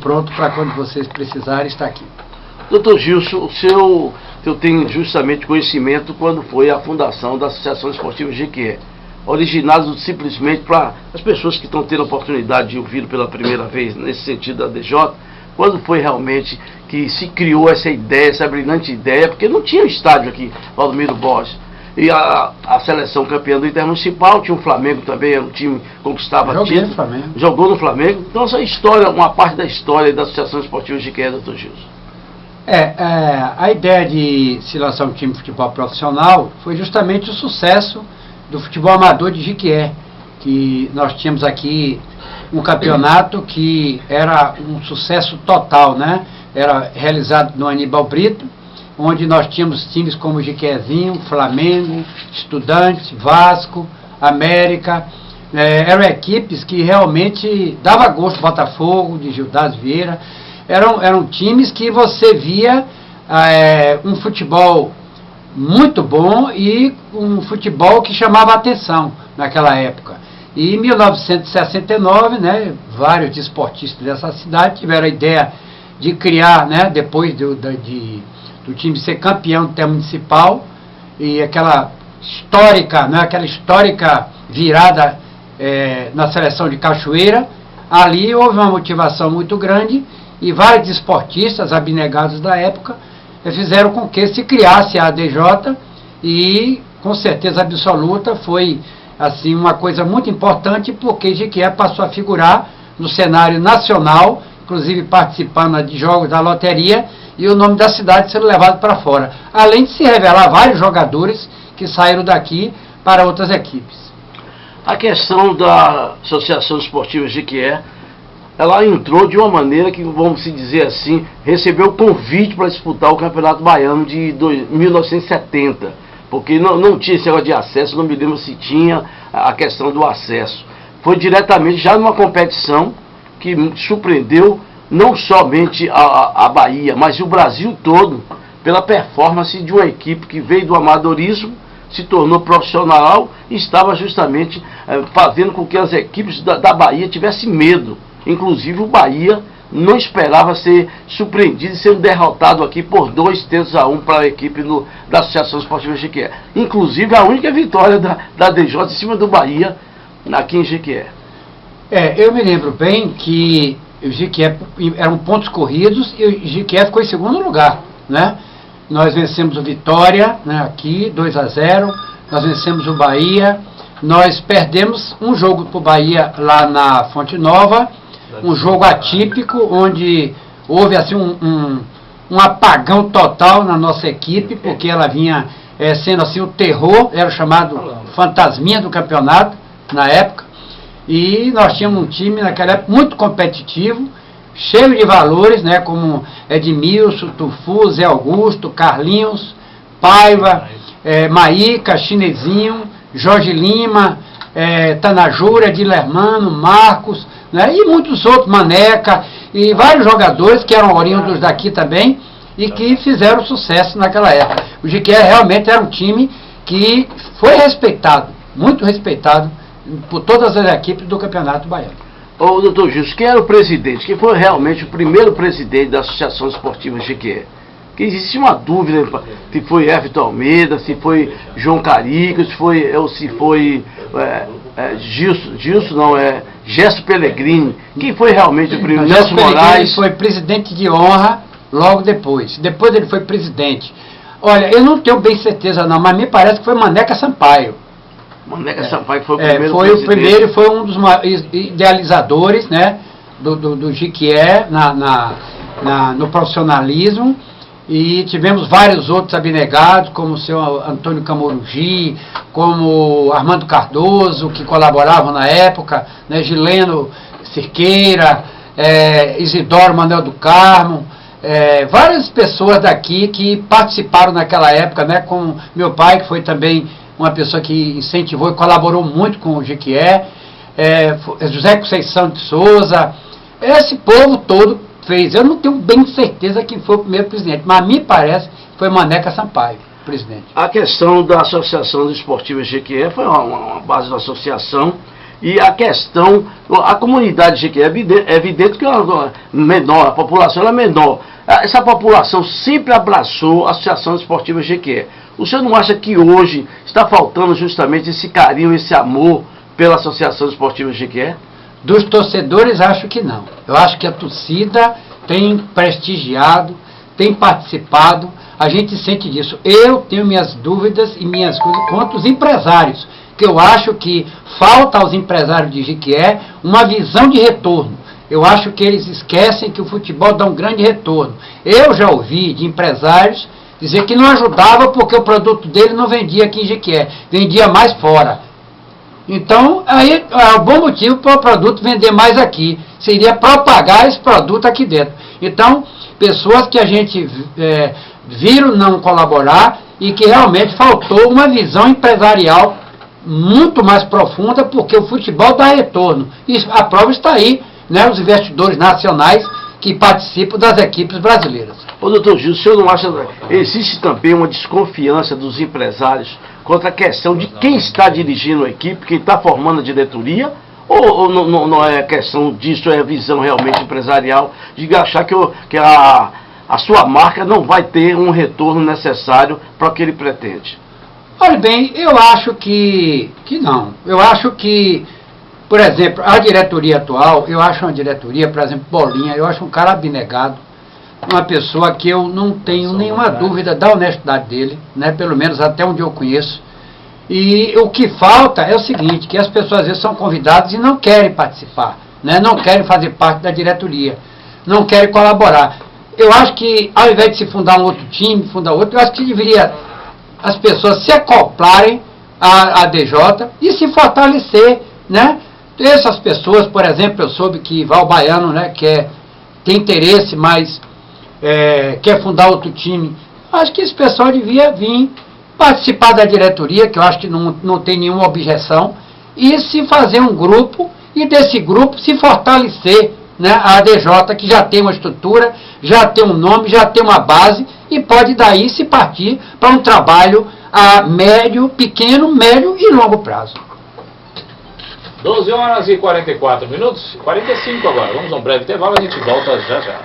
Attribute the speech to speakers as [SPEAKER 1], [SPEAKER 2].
[SPEAKER 1] pronto para quando vocês precisarem estar aqui.
[SPEAKER 2] Doutor Gilson, eu tenho justamente conhecimento quando foi a fundação da Associação Esportiva Jequié, originado simplesmente para as pessoas que estão tendo a oportunidade de ouvir pela primeira vez nesse sentido da DJ, quando foi realmente que se criou essa ideia, essa brilhante ideia, porque não tinha estádio aqui, Valdomiro Borges. E a seleção campeã do Intermunicipal, tinha o Flamengo também, era um time que conquistava título. Jogou no Flamengo. Então essa história, uma parte da história da Associação Esportiva Jequié, doutor Gilson.
[SPEAKER 1] A ideia de se lançar um time de futebol profissional foi justamente o sucesso do futebol amador de Jequié, que nós tínhamos aqui um campeonato que era um sucesso total, né? Era realizado no Aníbal Brito, onde nós tínhamos times como Jequiézinho, Flamengo, Estudantes, Vasco, América. Eram equipes que realmente dava gosto, Botafogo, de Gildas Vieira. Eram times que você via um futebol muito bom e um futebol que chamava a atenção naquela época. E em 1969, né, vários desportistas dessa cidade tiveram a ideia de criar, né, depois do time ser campeão intermunicipal, e aquela histórica virada na seleção de Cachoeira, ali houve uma motivação muito grande e vários desportistas abnegados da época fizeram com que se criasse a ADJ, e com certeza absoluta foi assim uma coisa muito importante, porque Jequié passou a figurar no cenário nacional, inclusive participando de jogos da loteria, e o nome da cidade sendo levado para fora, além de se revelar vários jogadores que saíram daqui para outras equipes.
[SPEAKER 2] A questão da Associação Esportiva Jequié, ela entrou de uma maneira que, vamos dizer assim, recebeu o convite para disputar o Campeonato Baiano de 1970, porque não tinha esse negócio de acesso, não me lembro se tinha a questão do acesso. Foi diretamente já numa competição que surpreendeu não somente a Bahia, mas o Brasil todo, pela performance de uma equipe que veio do amadorismo, se tornou profissional e estava justamente fazendo com que as equipes da Bahia tivessem medo. Inclusive o Bahia não esperava ser surpreendido e sendo derrotado aqui por 2-1 para a equipe da Associação Esportiva Jequié. Inclusive a única vitória da DJ em cima do Bahia aqui em Jequié.
[SPEAKER 1] Eu me lembro bem que o Jequié eram pontos corridos e o Jequié ficou em segundo lugar, né? Nós vencemos o Vitória, né, aqui 2-0, nós vencemos o Bahia, nós perdemos um jogo para o Bahia lá na Fonte Nova, um jogo atípico, onde houve assim um apagão total na nossa equipe, porque ela vinha sendo assim o terror, era o chamado fantasminha do campeonato na época, e nós tínhamos um time naquela época muito competitivo, cheio de valores, né, como Edmilson, Tufu, Zé Augusto, Carlinhos, Paiva, Maíca, Chinesinho, Jorge Lima, Tanajura, Dilermano, Marcos, né, e muitos outros, Maneca, e vários jogadores que eram oriundos daqui também e que fizeram sucesso naquela época. O Jequié realmente era um time que foi respeitado, muito respeitado por todas as equipes do Campeonato Baiano.
[SPEAKER 2] Ô, doutor Gilson, quem era o presidente? Quem foi realmente o primeiro presidente da Associação Esportiva Jequié? Que existe uma dúvida se foi Everton Almeida, se foi João Carico, se foi Gesto Pellegrini. Quem foi realmente o primeiro?
[SPEAKER 1] Nelson Moraes foi presidente de honra logo depois. Depois ele foi presidente. Olha, eu não tenho bem certeza não, mas me parece que foi Maneca Sampaio.
[SPEAKER 2] Maneca Sampaio foi o primeiro
[SPEAKER 1] foi presidente. O primeiro, foi um dos idealizadores, né, do Jequié no profissionalismo. E tivemos vários outros abnegados, como o senhor Antônio Camorugi, como Armando Cardoso, que colaboravam na época, né, Gileno Cirqueira, Isidoro Manuel do Carmo, várias pessoas daqui que participaram naquela época, né, como meu pai, que foi também uma pessoa que incentivou e colaborou muito com o Jequié, José Conceição de Souza, esse povo todo fez. Eu não tenho bem certeza quem foi o primeiro presidente, mas me parece que foi Maneca Sampaio, presidente.
[SPEAKER 2] A questão da Associação Esportiva Jequié foi uma base da associação, E a questão, a comunidade de Jequié, é evidente que é menor, a população é menor. Essa população sempre abraçou a Associação Esportiva Jequié. O senhor não acha que hoje está faltando justamente esse carinho, esse amor pela Associação Esportiva Jequié?
[SPEAKER 1] Dos torcedores, acho que não. Eu acho que a torcida tem prestigiado, tem participado, a gente sente disso. Eu tenho minhas dúvidas e minhas coisas quanto os empresários, que eu acho que falta aos empresários de Jequié uma visão de retorno. Eu acho que eles esquecem que o futebol dá um grande retorno. Eu já ouvi de empresários dizer que não ajudava porque o produto dele não vendia aqui em Jequié, vendia mais fora. Então, aí é um bom motivo para o produto vender mais aqui. Seria propagar esse produto aqui dentro. Então, pessoas que a gente viram não colaborar e que realmente faltou uma visão empresarial muito mais profunda, porque o futebol dá retorno. E a prova está aí, né, os investidores nacionais que participam das equipes brasileiras.
[SPEAKER 2] Ô, doutor Gil, o senhor não acha que existe também uma desconfiança dos empresários contra a questão de quem está dirigindo a equipe, quem está formando a diretoria? Ou não é questão disso, é visão realmente empresarial, de achar que a sua marca não vai ter um retorno necessário para o que ele pretende?
[SPEAKER 1] Olha bem, eu acho que não. Eu acho que, por exemplo, a diretoria atual, eu acho uma diretoria, por exemplo, Bolinha, eu acho um cara abnegado, uma pessoa que eu não tenho nenhuma dúvida da honestidade dele, né, pelo menos até onde eu conheço. E o que falta é o seguinte, que as pessoas às vezes são convidadas e não querem participar, né, não querem fazer parte da diretoria, não querem colaborar. Eu acho que, ao invés de se fundar um outro time, fundar outro, eu acho que deveria as pessoas se acoplarem à DJ e se fortalecer, né? Essas pessoas, por exemplo, eu soube que Val Baiano, né, tem interesse, mas quer fundar outro time. Acho que esse pessoal devia vir participar da diretoria, que eu acho que não tem nenhuma objeção, e se fazer um grupo, e desse grupo se fortalecer, né, a ADJ, que já tem uma estrutura, já tem um nome, já tem uma base, e pode daí se partir para um trabalho a médio, pequeno, médio e longo prazo.
[SPEAKER 3] 12 horas e 44 minutos, 45 agora. Vamos a um breve intervalo, a gente volta já já.